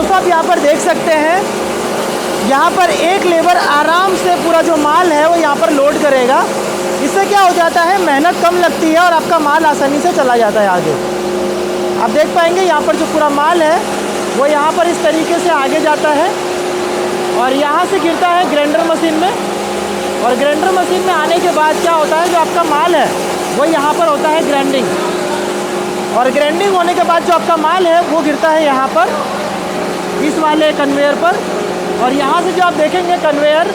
दोस्तों आप यहाँ पर देख सकते हैं, यहाँ पर एक लेबर आराम से पूरा जो माल है वो यहाँ पर लोड करेगा। इससे क्या हो जाता है, मेहनत कम लगती है और आपका माल आसानी से चला जाता है आगे। आप देख पाएंगे यहाँ पर जो पूरा माल है वो यहाँ पर इस तरीके से आगे जाता है और यहाँ से गिरता है ग्राइंडर मशीन में। और ग्राइंडर मशीन में आने के बाद क्या होता है, जो आपका माल है वो यहाँ पर होता है ग्राइंडिंग। और ग्राइंडिंग होने के बाद जो आपका माल है वो गिरता है यहाँ पर इस वाले कन्वेयर पर। और यहाँ से जो आप देखेंगे कन्वेयर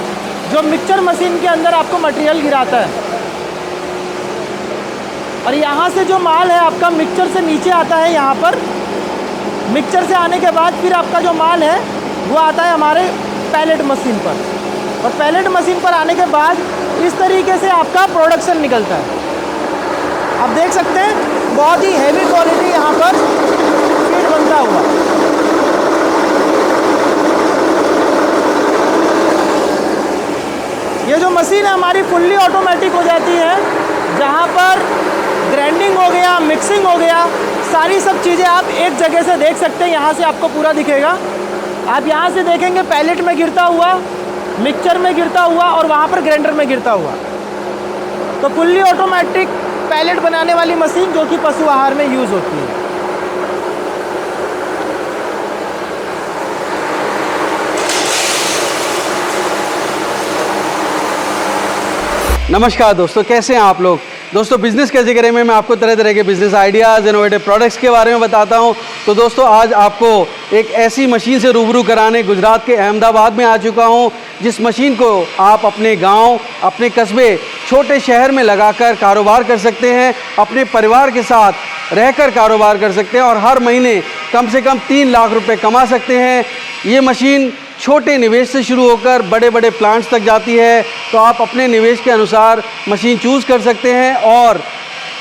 जो मिक्सचर मशीन के अंदर आपको मटेरियल गिराता है। और यहाँ से जो माल है आपका मिक्सचर से नीचे आता है यहाँ पर। मिक्सचर से आने के बाद फिर आपका जो माल है वो आता है हमारे पैलेट मशीन पर। और पैलेट मशीन पर आने के बाद इस तरीके से आपका प्रोडक्शन निकलता है। आप देख सकते हैं बहुत ही हैवी क्वालिटी यहाँ पर फीड बनता हुआ। ये जो मशीन है हमारी फुल्ली ऑटोमेटिक हो जाती है, जहाँ पर ग्राइंडिंग हो गया, मिक्सिंग हो गया, सारी सब चीज़ें आप एक जगह से देख सकते हैं। यहाँ से आपको पूरा दिखेगा। आप यहाँ से देखेंगे पैलेट में गिरता हुआ, मिक्सचर में गिरता हुआ और वहाँ पर ग्राइंडर में गिरता हुआ। तो फुल्ली ऑटोमेटिक पैलेट बनाने वाली मशीन जो कि पशु आहार में यूज़ होती है। नमस्कार दोस्तों, कैसे हैं आप लोग। दोस्तों बिज़नेस कैसे करें में मैं आपको तरह तरह के बिज़नेस आइडियाज़, इनोवेटिव प्रोडक्ट्स के बारे में बताता हूं। तो दोस्तों आज आपको एक ऐसी मशीन से रूबरू कराने गुजरात के अहमदाबाद में आ चुका हूं, जिस मशीन को आप अपने गांव, अपने कस्बे, छोटे शहर में लगाकर कारोबार कर सकते हैं। अपने परिवार के साथ रहकर कारोबार कर सकते हैं और हर महीने कम से कम 3 लाख रुपए कमा सकते हैं। ये मशीन छोटे निवेश से शुरू होकर बड़े बड़े प्लांट्स तक जाती है। तो आप अपने निवेश के अनुसार मशीन चूज़ कर सकते हैं और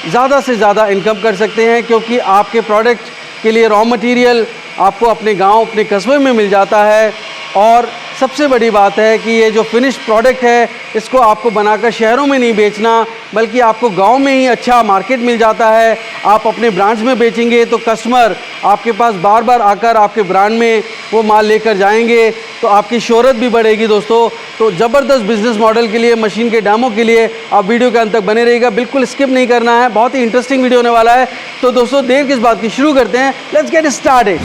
ज़्यादा से ज़्यादा इनकम कर सकते हैं, क्योंकि आपके प्रोडक्ट के लिए रॉ मटेरियल आपको अपने गांव, अपने कस्बे में मिल जाता है। और सबसे बड़ी बात है कि ये जो फिनिश प्रोडक्ट है इसको आपको बनाकर शहरों में नहीं बेचना, बल्कि आपको गांव में ही अच्छा मार्केट मिल जाता है। आप अपने ब्रांच में बेचेंगे तो कस्टमर आपके पास बार बार आकर आपके ब्रांड में वो माल लेकर जाएंगे, तो आपकी शोहरत भी बढ़ेगी दोस्तों। तो ज़बरदस्त बिजनेस मॉडल के लिए, मशीन के डेमो के लिए आप वीडियो के अंत तक बने रहिएगा, बिल्कुल स्किप नहीं करना है। बहुत ही इंटरेस्टिंग वीडियो होने वाला है। तो दोस्तों देर किस बात की, शुरू करते हैं। Let's get started.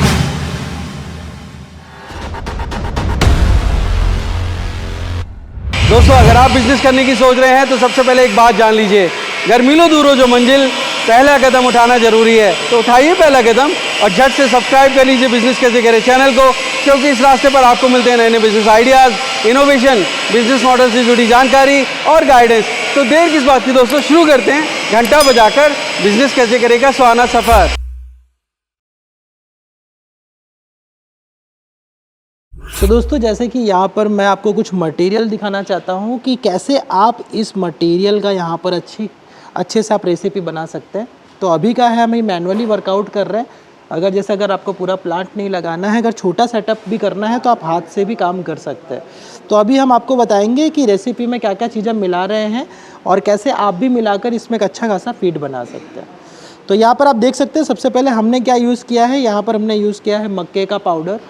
दोस्तों अगर आप बिजनेस करने की सोच रहे हैं तो सबसे पहले एक बात जान लीजिए, घर मिलो दूर हो जो मंजिल, पहला कदम उठाना जरूरी है। तो उठाइए पहला कदम और झट से सब्सक्राइब कर लीजिए बिजनेस कैसे करें चैनल को, क्योंकि इस रास्ते पर आपको मिलते हैं नए नए business ideas, innovation, business model से जुड़ी जानकारी और गाइडेंस। तो देर किस बात की दोस्तों, शुरू करते हैं घंटा बजाकर बिजनेस कैसे करेगा सुहाना सफ़र। तो दोस्तों जैसे कि यहाँ पर मैं आपको कुछ मटेरियल दिखाना चाहता हूँ कि कैसे आप इस मटेरियल का यहाँ पर अच्छे से आप रेसिपी बना सकते हैं। तो अभी का है, हम मैनुअली वर्कआउट कर रहे हैं। अगर आपको पूरा प्लांट नहीं लगाना है, अगर छोटा सेटअप भी करना है तो आप हाथ से भी काम कर सकते हैं। तो अभी हम आपको बताएंगे कि रेसिपी में क्या क्या चीज़ें मिला रहे हैं और कैसे आप भी मिलाकर इसमें एक अच्छा खासा फीड बना सकते हैं। तो यहाँ पर आप देख सकते हैं सबसे पहले हमने क्या यूज़ किया है। यहाँ पर हमने यूज़ किया है मक्के का पाउडर,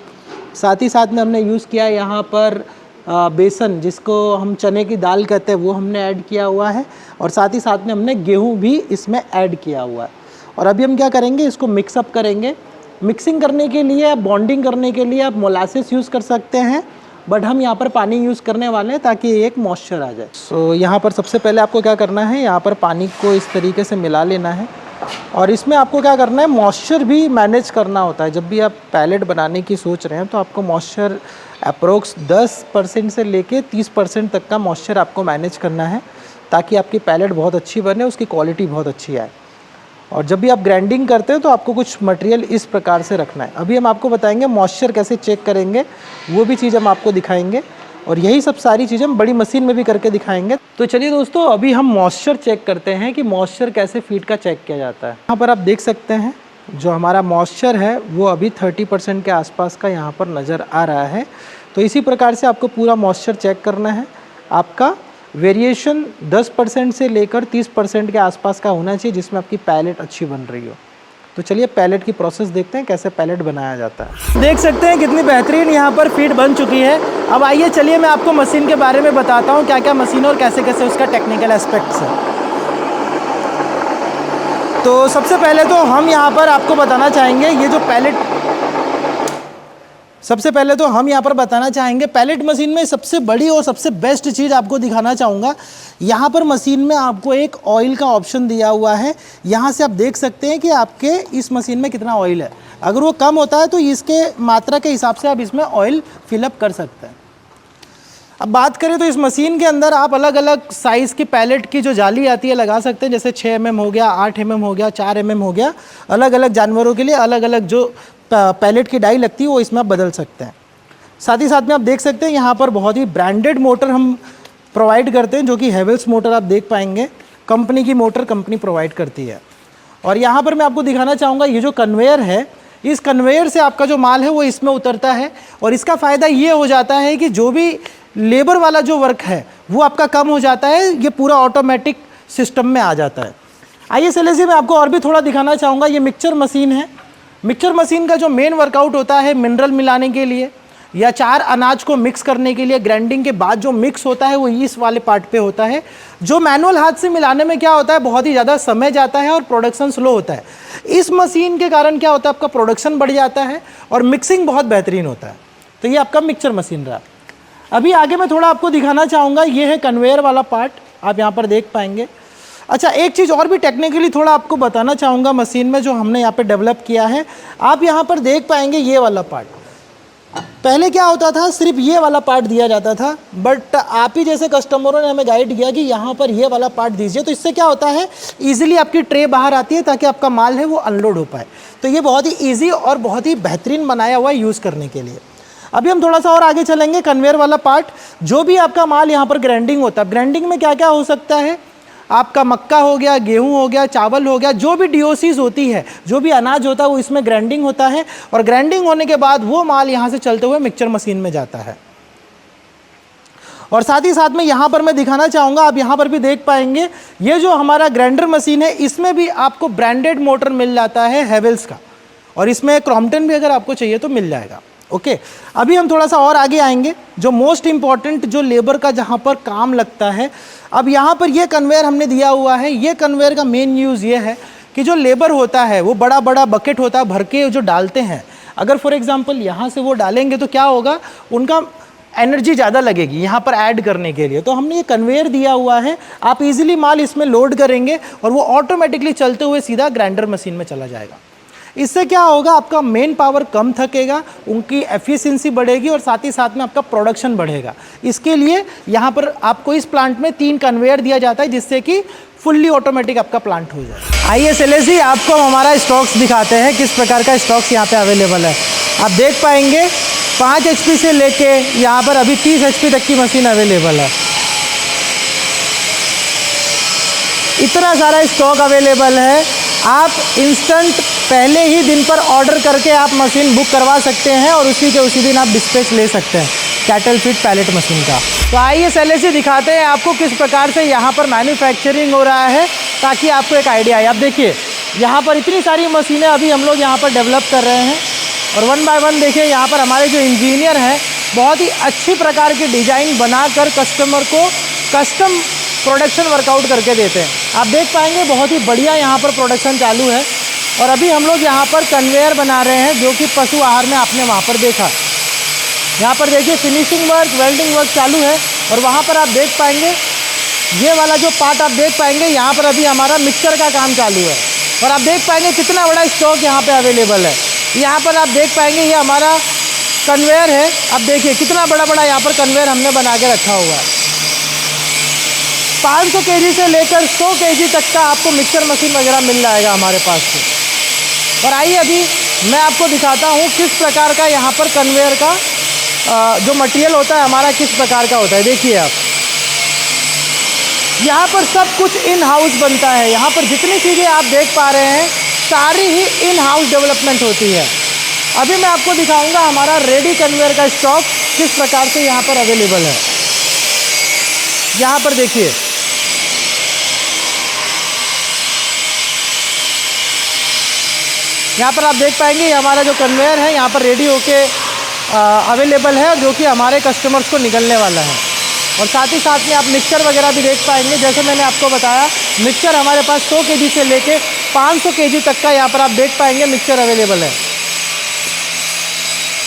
साथ ही साथ में हमने यूज़ किया है यहाँ पर बेसन, जिसको हम चने की दाल कहते हैं, वो हमने ऐड किया हुआ है। और साथ ही साथ में हमने गेहूँ भी इसमें ऐड किया हुआ है। और अभी हम क्या करेंगे, इसको मिक्सअप करेंगे। मिक्सिंग करने के लिए, बॉन्डिंग करने के लिए आप मोलासेस यूज़ कर सकते हैं, बट हम यहाँ पर पानी यूज़ करने वाले हैं ताकि एक मॉइस्चर आ जाए। सो यहाँ पर सबसे पहले आपको क्या करना है, यहाँ पर पानी को इस तरीके से मिला लेना है। और इसमें आपको क्या करना है, मॉइस्चर भी मैनेज करना होता है। जब भी आप पैलेट बनाने की सोच रहे हैं तो आपको मॉइस्चर अप्रोक्स 10% से लेके 30% तक का मॉइस्चर आपको मैनेज करना है, ताकि आपकी पैलेट बहुत अच्छी बने, उसकी क्वालिटी बहुत अच्छी आए। और जब भी आप ग्राइंडिंग करते हैं तो आपको कुछ मटेरियल इस प्रकार से रखना है। अभी हम आपको बताएंगे मॉइस्चर कैसे चेक करेंगे, वो भी चीज़ हम आपको दिखाएंगे। और यही सब सारी चीज़ें हम बड़ी मशीन में भी करके दिखाएंगे। तो चलिए दोस्तों अभी हम मॉइस्चर चेक करते हैं कि मॉइस्चर कैसे फीड का चेक किया जाता है। यहाँ पर आप देख सकते हैं जो हमारा मॉइस्चर है वो अभी 30% के आसपास का यहाँ पर नज़र आ रहा है। तो इसी प्रकार से आपको पूरा मॉइस्चर चेक करना है। आपका वेरिएशन 10% से लेकर 30% के आसपास का होना चाहिए, जिसमें आपकी पैलेट अच्छी बन रही हो। तो तो चलिए पैलेट की प्रोसेस देखते हैं कैसे पैलेट बनाया जाता है। देख सकते हैं कितनी बेहतरीन यहाँ पर फीड बन चुकी है। अब आइए चलिए मैं आपको मशीन के बारे में बताता हूँ क्या क्या मशीन और कैसे कैसे उसका टेक्निकल एस्पेक्ट्स है। तो सबसे पहले तो हम यहाँ पर आपको बताना चाहेंगे ये जो पैलेट मशीन में सबसे बड़ी और सबसे बेस्ट चीज़ आपको दिखाना चाहूँगा। यहाँ पर मशीन में आपको एक ऑयल का ऑप्शन दिया हुआ है। यहाँ से आप देख सकते हैं कि आपके इस मशीन में कितना ऑयल है। अगर वो कम होता है तो इसके मात्रा के हिसाब से आप इसमें ऑयल फिलअप कर सकते हैं। अब बात करें तो इस मशीन के अंदर आप अलग अलग साइज़ की पैलेट की जो जाली आती है लगा सकते हैं। जैसे 6 mm हो गया, 8 mm हो गया, 4 mm हो गया। अलग अलग जानवरों के लिए अलग अलग जो पैलेट की डाई लगती है वो इसमें आप बदल सकते हैं। साथ ही साथ में आप देख सकते हैं यहाँ पर बहुत ही ब्रांडेड मोटर हम प्रोवाइड करते हैं, जो कि हेवेल्स मोटर आप देख पाएंगे। कंपनी की मोटर कंपनी प्रोवाइड करती है। और यहाँ पर मैं आपको दिखाना चाहूँगा ये जो कन्वेयर है, इस कन्वेयर से आपका जो माल है वो इसमें उतरता है। और इसका फ़ायदा ये हो जाता है कि जो भी लेबर वाला जो वर्क है वो आपका कम हो जाता है। ये पूरा ऑटोमेटिक सिस्टम में आ जाता है। आइए चलिए मैं आपको और भी थोड़ा दिखाना चाहूँगा। ये मिक्सचर मशीन है। मिक्सचर मशीन का जो मेन वर्कआउट होता है मिनरल मिलाने के लिए या 4 अनाज को मिक्स करने के लिए, ग्राइंडिंग के बाद जो मिक्स होता है वो इस वाले पार्ट पे होता है। जो मैनुअल हाथ से मिलाने में क्या होता है, बहुत ही ज़्यादा समय जाता है और प्रोडक्शन स्लो होता है। इस मशीन के कारण क्या होता है, आपका प्रोडक्शन बढ़ जाता है और मिक्सिंग बहुत बेहतरीन होता है। तो ये आपका मिक्सचर मशीन रहा। अभी आगे मैं थोड़ा आपको दिखाना चाहूँगा, ये है कन्वेयर वाला पार्ट, आप यहाँ पर देख पाएंगे। अच्छा, एक चीज़ और भी टेक्निकली थोड़ा आपको बताना चाहूँगा मशीन में जो हमने यहाँ पे डेवलप किया है। आप यहाँ पर देख पाएंगे ये वाला पार्ट। पहले क्या होता था, सिर्फ ये वाला पार्ट दिया जाता था, बट आप ही जैसे कस्टमरों ने हमें गाइड किया कि यहाँ पर ये वाला पार्ट दीजिए। तो इससे क्या होता है, ईजिली आपकी ट्रे बाहर आती है ताकि आपका माल है वो अनलोड हो पाए। तो ये बहुत ही ईजी और बहुत ही बेहतरीन बनाया हुआ है यूज़ करने के लिए। अभी हम थोड़ा सा और आगे चलेंगे। कन्वेयर वाला पार्ट, जो भी आपका माल यहाँ पर ग्राइंडिंग होता है, ग्राइंडिंग में क्या क्या हो सकता है, आपका मक्का हो गया, गेहूं हो गया, चावल हो गया, जो भी डीओसीज होती है, जो भी अनाज होता है वो इसमें ग्राइंडिंग होता है। और ग्राइंडिंग होने के बाद वो माल यहाँ से चलते हुए मिक्सचर मशीन में जाता है। और साथ ही साथ में यहाँ पर मैं दिखाना चाहूँगा, आप यहाँ पर भी देख पाएंगे, ये जो हमारा ग्राइंडर मशीन है इसमें भी आपको ब्रांडेड मोटर मिल जाता है हेवेल्स का, और इसमें क्रॉम्पटन भी अगर आपको चाहिए तो मिल जाएगा। ओके, अभी हम थोड़ा सा और आगे आएंगे, जो मोस्ट इम्पॉर्टेंट जो लेबर का जहाँ पर काम लगता है। अब यहाँ पर ये कन्वेयर हमने दिया हुआ है। ये कन्वेयर का मेन यूज़ ये है कि जो लेबर होता है वो बड़ा बड़ा बकेट होता है भर के जो डालते हैं। अगर फॉर एग्जांपल यहाँ से वो डालेंगे तो क्या होगा, उनका एनर्जी ज़्यादा लगेगी यहाँ पर ऐड करने के लिए। तो हमने ये कन्वेयर दिया हुआ है, आप इजीली माल इसमें लोड करेंगे और वो ऑटोमेटिकली चलते हुए सीधा ग्राइंडर मशीन में चला जाएगा। इससे क्या होगा, आपका मेन पावर कम थकेगा, उनकी एफिशिएंसी बढ़ेगी और साथ ही साथ में आपका प्रोडक्शन बढ़ेगा। इसके लिए यहाँ पर आपको इस प्लांट में 3 कन्वेयर दिया जाता है जिससे कि फुल्ली ऑटोमेटिक आपका प्लांट हो जाए। आइए शैलेश जी, आपको हमारा स्टॉक्स दिखाते हैं, किस प्रकार का स्टॉक्स यहाँ पे अवेलेबल है। आप देख पाएंगे 5 HP से लेके यहाँ पर अभी 30 HP तक की मशीन अवेलेबल है। इतना सारा स्टॉक अवेलेबल है। आप इंस्टेंट पहले ही दिन पर ऑर्डर करके आप मशीन बुक करवा सकते हैं और उसी के उसी दिन आप डिस्पैच ले सकते हैं कैटल फीड पैलेट मशीन का। तो आइए शैलेश जी दिखाते हैं आपको किस प्रकार से यहाँ पर मैन्युफैक्चरिंग हो रहा है, ताकि आपको एक आइडिया आए। आप देखिए यहाँ पर इतनी सारी मशीनें अभी हम लोग यहाँ पर डेवलप कर रहे हैं और 1 बाय 1 देखिए यहाँ पर हमारे जो इंजीनियर हैं बहुत ही अच्छी प्रकार की डिज़ाइन बनाकर कस्टमर को कस्टम प्रोडक्शन वर्कआउट करके देते हैं। आप देख पाएंगे बहुत ही बढ़िया यहाँ पर प्रोडक्शन चालू है। और अभी हम लोग यहाँ पर कन्वेयर बना रहे हैं जो कि पशु आहार में आपने वहाँ पर देखा। यहाँ पर देखिए फिनिशिंग वर्क, वेल्डिंग वर्क चालू है। और वहाँ पर आप देख पाएंगे ये वाला जो पार्ट आप देख पाएंगे, यहाँ पर अभी हमारा मिक्सचर का काम चालू है। और आप देख पाएंगे कितना बड़ा स्टॉक यहाँ पे अवेलेबल है। यहाँ पर आप देख पाएंगे ये हमारा कन्वेयर है। अब देखिए कितना बड़ा बड़ा यहाँ पर कन्वेयर हमने बना के रखा हुआ है। 500 kg से लेकर 100 kg तक का आपको मिक्सर मशीन वगैरह मिल जाएगा हमारे पास से। और आइए अभी मैं आपको दिखाता हूँ किस प्रकार का यहाँ पर कन्वेयर का जो मटेरियल होता है हमारा किस प्रकार का होता है। देखिए आप यहाँ पर सब कुछ इन हाउस बनता है। यहाँ पर जितनी चीज़ें आप देख पा रहे हैं सारी ही इन हाउस डेवलपमेंट होती है। अभी मैं आपको दिखाऊंगा हमारा रेडी कन्वेयर का स्टॉक किस प्रकार से यहाँ पर अवेलेबल है। यहाँ पर देखिए यहाँ पर आप देख पाएंगे ये हमारा जो कन्वेयर है यहाँ पर रेडी होके अवेलेबल है, जो कि हमारे कस्टमर्स को निकलने वाला है। और साथ ही साथ में आप मिक्सचर वगैरह भी देख पाएंगे। जैसे मैंने आपको बताया, मिक्सचर हमारे पास 100 केजी से लेके 500 केजी तक का यहाँ पर आप देख पाएंगे मिक्सचर अवेलेबल है।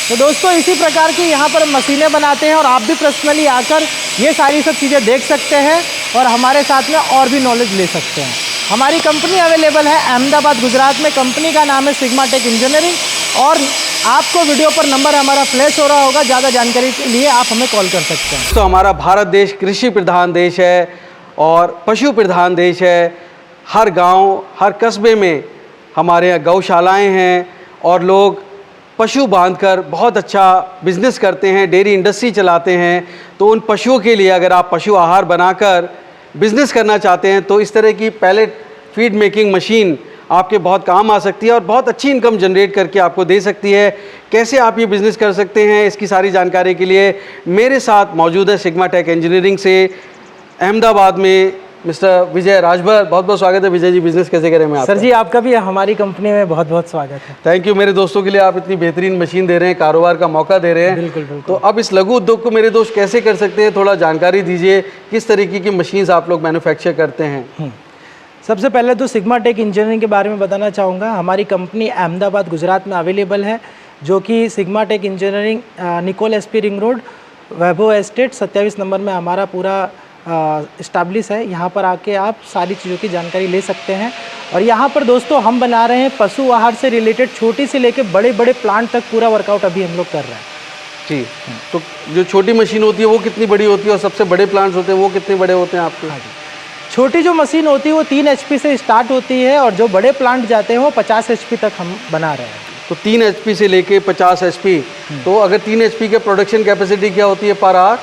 तो दोस्तों इसी प्रकार की यहाँ पर मशीनें बनाते हैं और आप भी पर्सनली आकर ये सारी सब चीज़ें देख सकते हैं और हमारे साथ में और भी नॉलेज ले सकते हैं। हमारी कंपनी अवेलेबल है अहमदाबाद गुजरात में। कंपनी का नाम है सिग्मा टेक इंजीनियरिंग और आपको वीडियो पर नंबर हमारा फ्लैश हो रहा होगा। ज़्यादा जानकारी के लिए आप हमें कॉल कर सकते हैं। तो हमारा भारत देश कृषि प्रधान देश है और पशु प्रधान देश है। हर गांव, हर कस्बे में हमारे यहाँ गौशालाएं हैं और लोग पशु बांधकर बहुत अच्छा बिजनेस करते हैं, डेयरी इंडस्ट्री चलाते हैं। तो उन पशुओं के लिए अगर आप पशु आहार बनाकर बिजनेस करना चाहते हैं तो इस तरह की पैलेट फीड मेकिंग मशीन आपके बहुत काम आ सकती है और बहुत अच्छी इनकम जनरेट करके आपको दे सकती है। कैसे आप ये बिज़नेस कर सकते हैं, इसकी सारी जानकारी के लिए मेरे साथ मौजूद है सिग्मा टेक इंजीनियरिंग से अहमदाबाद में मिस्टर विजय राजभर। बहुत बहुत स्वागत है विजय जी, बिज़नेस कैसे करें मैं आपका? सर जी आपका भी हमारी कंपनी में बहुत बहुत स्वागत है। Thank you. मेरे दोस्तों के लिए आप इतनी बेहतरीन मशीन दे रहे हैं, कारोबार का मौका दे रहे हैं। बिल्कुल बिल्कुल। तो अब इस लघु उद्योग को मेरे दोस्त कैसे कर सकते हैं, थोड़ा जानकारी दीजिए। किस तरीके की मशीन्स आप लोग मैन्युफैक्चर करते हैं? सबसे पहले तो सिग्मा टेक इंजीनियरिंग के बारे में बताना चाहूँगा। हमारी कंपनी अहमदाबाद गुजरात में अवेलेबल है, जो कि Sigma Tech engineering Nikol SP ring road Vaibhav estate 27 number में हमारा पूरा इस्टाब्लिश है। यहाँ पर आके आप सारी चीज़ों की जानकारी ले सकते हैं। और यहाँ पर दोस्तों हम बना रहे हैं पशु आहार से रिलेटेड छोटी से लेके बड़े बड़े प्लांट तक पूरा वर्कआउट अभी हम लोग कर रहे हैं। जी। तो जो छोटी मशीन होती है वो कितनी बड़ी होती है और सबसे बड़े प्लांट्स होते हैं वो कितने बड़े होते हैं आपके? हाँ जी। छोटी जो मशीन होती है वो 3 HP से स्टार्ट होती है और जो बड़े प्लांट जाते हैं वो 50 HP तक हम बना रहे हैं। तो 3 HP से लेके 50 HP। तो अगर 3 HP के प्रोडक्शन कैपेसिटी क्या होती है पर आवर?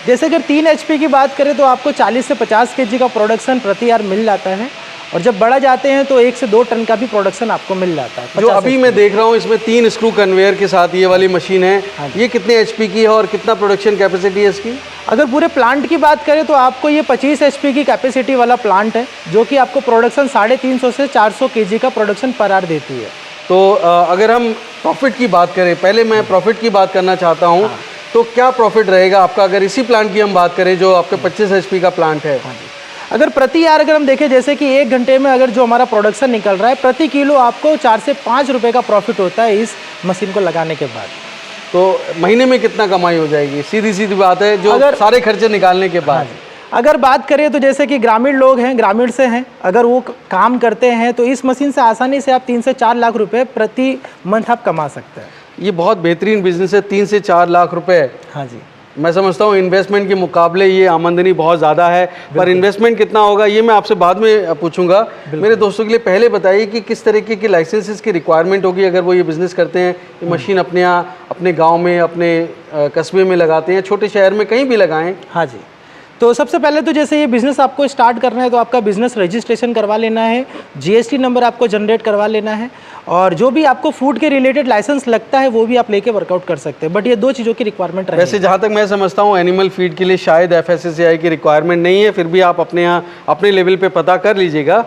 जैसे अगर 3 HP की बात करें तो आपको 40 से 50 kg का प्रोडक्शन प्रति आवर मिल जाता है और जब बड़ा जाते हैं तो 1 से 2 टन का भी प्रोडक्शन आपको मिल जाता है। जो अभी मैं देख रहा हूँ इसमें 3 स्क्रू कन्वेयर के साथ ये वाली मशीन है। ये कितने HP की है और कितना प्रोडक्शन कैपेसिटी है इसकी? अगर पूरे प्लांट की बात करें तो आपको ये 25 HP की कैपेसिटी वाला प्लांट है, जो कि आपको प्रोडक्शन 350 से 400 kg का प्रोडक्शन पर आवर देती है। तो अगर हम प्रॉफिट की बात करें, पहले मैं प्रॉफिट की बात करना चाहता हूँ। तो क्या प्रॉफिट रहेगा आपका अगर इसी प्लांट की हम बात करें जो आपके 25 HP का प्लांट है? अगर प्रति आवर अगर हम देखें, जैसे कि 1 घंटे में अगर जो हमारा प्रोडक्शन निकल रहा है प्रति किलो आपको 4 से 5 रुपए का प्रॉफिट होता है इस मशीन को लगाने के बाद। तो महीने में कितना कमाई हो जाएगी? सीधी सीधी बात है, जो अगर सारे खर्चे निकालने के बाद। अगर बात करें तो जैसे कि ग्रामीण लोग हैं, ग्रामीण से हैं, अगर वो काम करते हैं तो इस मशीन से आसानी से आप 3 से 4 लाख रुपए प्रति मंथ आप कमा सकते हैं। ये बहुत बेहतरीन बिजनेस है, 3 से 4 लाख रुपए। हाँ जी। मैं समझता हूँ इन्वेस्टमेंट के मुकाबले ये आमदनी बहुत ज़्यादा है, पर इन्वेस्टमेंट कितना होगा ये मैं आपसे बाद में पूछूंगा। मेरे दोस्तों के लिए पहले बताइए कि किस तरीके की लाइसेंसेस की रिक्वायरमेंट होगी अगर वो ये बिज़नेस करते हैं। ये मशीन अपने यहाँ अपने गांव में, अपने कस्बे में लगाते हैं, छोटे शहर में कहीं भी लगाएं? हाँ जी। तो सबसे पहले तो जैसे ये बिज़नेस आपको स्टार्ट करना है तो आपका बिज़नेस रजिस्ट्रेशन करवा लेना है, GST नंबर आपको जनरेट करवा लेना है और जो भी आपको फूड के रिलेटेड लाइसेंस लगता है वो भी आप लेके वर्कआउट कर सकते हैं। बट ये 2 चीज़ों की रिक्वायरमेंट रहेगी। वैसे जहाँ तक मैं समझता हूँ एनिमल फीड के लिए शायद FSSAI की रिक्वायरमेंट नहीं है, फिर भी आप अपने यहाँ अपने लेवल पे पता कर लीजिएगा।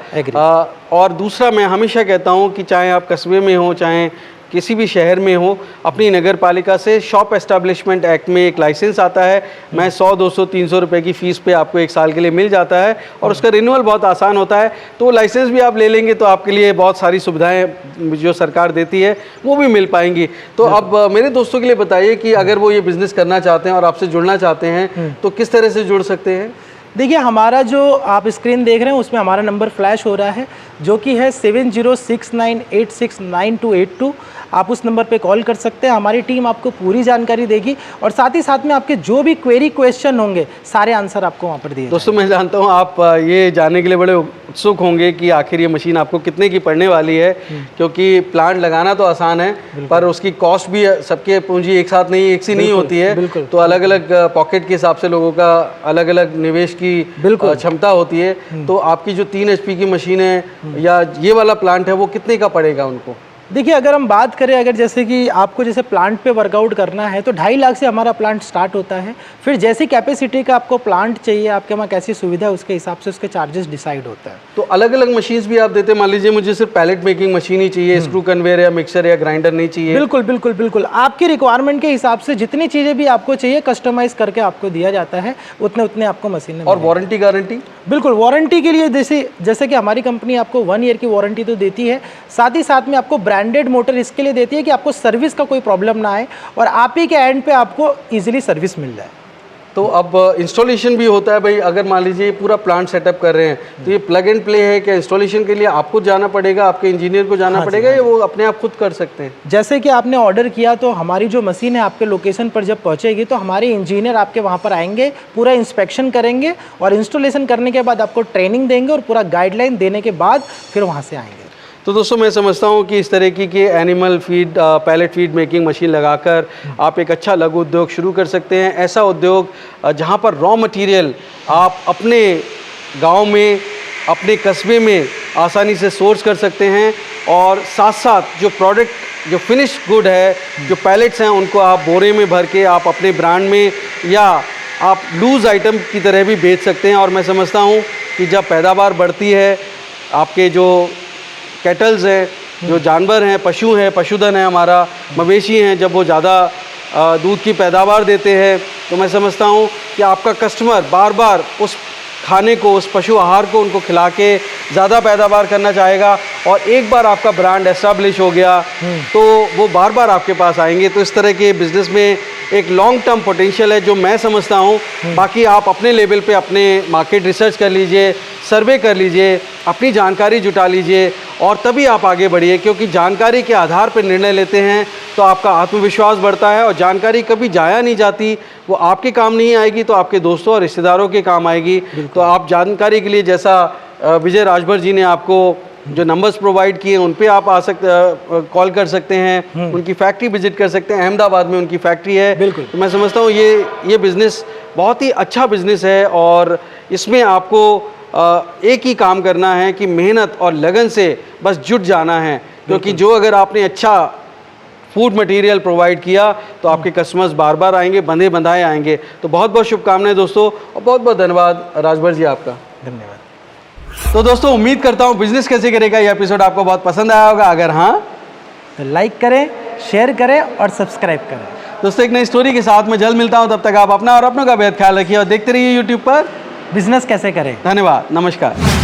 और दूसरा मैं हमेशा कहता हूँ कि चाहे आप कस्बे में हो चाहे किसी भी शहर में हो, अपनी नगर पालिका से शॉप एस्टैब्लिशमेंट एक्ट में एक लाइसेंस आता है। मैं 100, 200, 300 रुपए की फ़ीस पे आपको 1 साल के लिए मिल जाता है और उसका रिन्यूअल बहुत आसान होता है। तो लाइसेंस भी आप ले लेंगे तो आपके लिए बहुत सारी सुविधाएं जो सरकार देती है वो भी मिल पाएंगी। तो अब मेरे दोस्तों के लिए बताइए कि अगर वो ये बिज़नेस करना चाहते हैं और आपसे जुड़ना चाहते हैं तो किस तरह से जुड़ सकते हैं? देखिए हमारा जो आप स्क्रीन देख रहे हैं उसमें हमारा नंबर फ्लैश हो रहा है, जो कि है 7069869282। आप उस नंबर पे कॉल कर सकते हैं, हमारी टीम आपको पूरी जानकारी देगी और साथ ही साथ में आपके जो भी क्वेरी क्वेश्चन होंगे सारे आंसर आपको वहाँ पर दिए। दोस्तों मैं जानता हूँ आप ये जानने के लिए बड़े उत्सुक होंगे कि आखिर ये मशीन आपको कितने की पड़ने वाली है, क्योंकि प्लांट लगाना तो आसान है पर उसकी कॉस्ट भी सबके पूंजी एक साथ नहीं, एक सी नहीं होती है। तो अलग अलग पॉकेट के हिसाब से लोगों का अलग अलग निवेश की क्षमता होती है। तो आपकी जो 3 HP की मशीन है या ये वाला प्लांट है वो कितने का पड़ेगा उनको? देखिए, अगर हम बात करें, अगर जैसे कि आपको जैसे प्लांट पे वर्कआउट करना है तो 2.5 लाख से हमारा प्लांट स्टार्ट होता है। फिर जैसी कैपेसिटी का आपको प्लांट चाहिए, आपके वहाँ कैसी सुविधा है, उसके हिसाब से उसके चार्जेस डिसाइड होता है। तो अलग अलग मशीन्स भी आप देते हैं? मान लीजिए मुझे सिर्फ पैलेट मेकिंग मशीन ही चाहिए, स्क्रू कन्वेयर या मिक्सर या ग्राइंडर नहीं चाहिए? बिल्कुल बिल्कुल बिल्कुल, आपकी रिक्वायरमेंट के हिसाब से जितनी चीज़ें भी आपको चाहिए कस्टमाइज करके आपको दिया जाता है, उतने उतने आपको मशीनें। और वारंटी गारंटी? बिल्कुल, वारंटी के लिए जैसे कि हमारी कंपनी आपको 1 ईयर की वारंटी तो देती है, साथ ही साथ में आपको ब्रांडेड मोटर इसके लिए देती है कि आपको सर्विस का कोई प्रॉब्लम ना आए और आप ही के एंड पे आपको इजीली सर्विस मिल जाए। तो अब इंस्टॉलेशन भी होता है भाई, अगर मान लीजिए पूरा प्लांट सेटअप कर रहे हैं तो ये प्लग एंड प्ले है क्या? इंस्टॉलेशन के लिए आपको जाना पड़ेगा, आपके इंजीनियर को जाना पड़ेगा, या वो अपने आप खुद कर सकते हैं? जैसे कि आपने ऑर्डर किया तो हमारी जो मशीन है आपके लोकेशन पर जब पहुंचेगी तो हमारे इंजीनियर आपके वहां पर आएंगे, पूरा इंस्पेक्शन करेंगे और इंस्टॉलेशन करने के बाद आपको ट्रेनिंग देंगे और पूरा गाइडलाइन देने के बाद फिर वहां से आएंगे। तो दोस्तों मैं समझता हूँ कि इस तरीके की animal feed, pellet feed making machine लगाकर आप एक अच्छा लघु उद्योग शुरू कर सकते हैं। ऐसा उद्योग जहाँ पर रॉ मटेरियल आप अपने गांव में, अपने कस्बे में आसानी से सोर्स कर सकते हैं, और साथ साथ जो प्रोडक्ट, जो फिनिश गुड है, जो पैलेट्स हैं, उनको आप बोरे में भर के आप अपने ब्रांड में या आप लूज़ आइटम की तरह भी बेच सकते हैं। और मैं समझता हूँ कि जब पैदावार बढ़ती है, आपके जो कैटल्स हैं, जो जानवर हैं, पशु हैं, पशुधन है हमारा, मवेशी हैं, जब वो ज़्यादा दूध की पैदावार देते हैं तो मैं समझता हूँ कि आपका कस्टमर बार बार उस खाने को, उस पशु आहार को उनको खिला के ज़्यादा पैदावार करना चाहेगा। और एक बार आपका ब्रांड एस्टेब्लिश हो गया तो वो बार बार आपके पास आएंगे। तो इस तरह के बिज़नेस में एक लॉन्ग टर्म पोटेंशियल है जो मैं समझता हूँ। बाकी आप अपने लेवल पे अपने मार्केट रिसर्च कर लीजिए, सर्वे कर लीजिए, अपनी जानकारी जुटा लीजिए और तभी आप आगे बढ़िए, क्योंकि जानकारी के आधार पर निर्णय लेते हैं तो आपका आत्मविश्वास बढ़ता है। और जानकारी कभी जाया नहीं जाती, वो आपके काम नहीं आएगी तो आपके दोस्तों और रिश्तेदारों के काम आएगी। तो आप जानकारी के लिए, जैसा विजय राजभर जी ने आपको जो नंबर्स प्रोवाइड किए उन पे आप कॉल कर सकते हैं, उनकी फैक्ट्री विजिट कर सकते हैं। अहमदाबाद में उनकी फैक्ट्री है। बिल्कुल। तो मैं समझता हूँ ये बिज़नेस बहुत ही अच्छा बिज़नेस है और इसमें आपको एक ही काम करना है कि मेहनत और लगन से बस जुट जाना है, क्योंकि जो अगर आपने अच्छा फूड मटेरियल प्रोवाइड किया तो आपके कस्टमर्स बार बार आएंगे, बंधे बंधाए आएंगे। तो बहुत बहुत शुभकामनाएं दोस्तों, और बहुत बहुत धन्यवाद राजभर जी आपका। धन्यवाद। तो दोस्तों उम्मीद करता हूँ बिजनेस कैसे करेगा ये एपिसोड आपको बहुत पसंद आया होगा। अगर हाँ तो लाइक करें, शेयर करें और सब्सक्राइब करें। दोस्तों एक नई स्टोरी के साथ मैं जल्द मिलता हूँ, तब तक आप अपना और अपनों का बेहद ख्याल रखिए और देखते रहिए यूट्यूब पर बिजनेस कैसे करें। धन्यवाद, नमस्कार।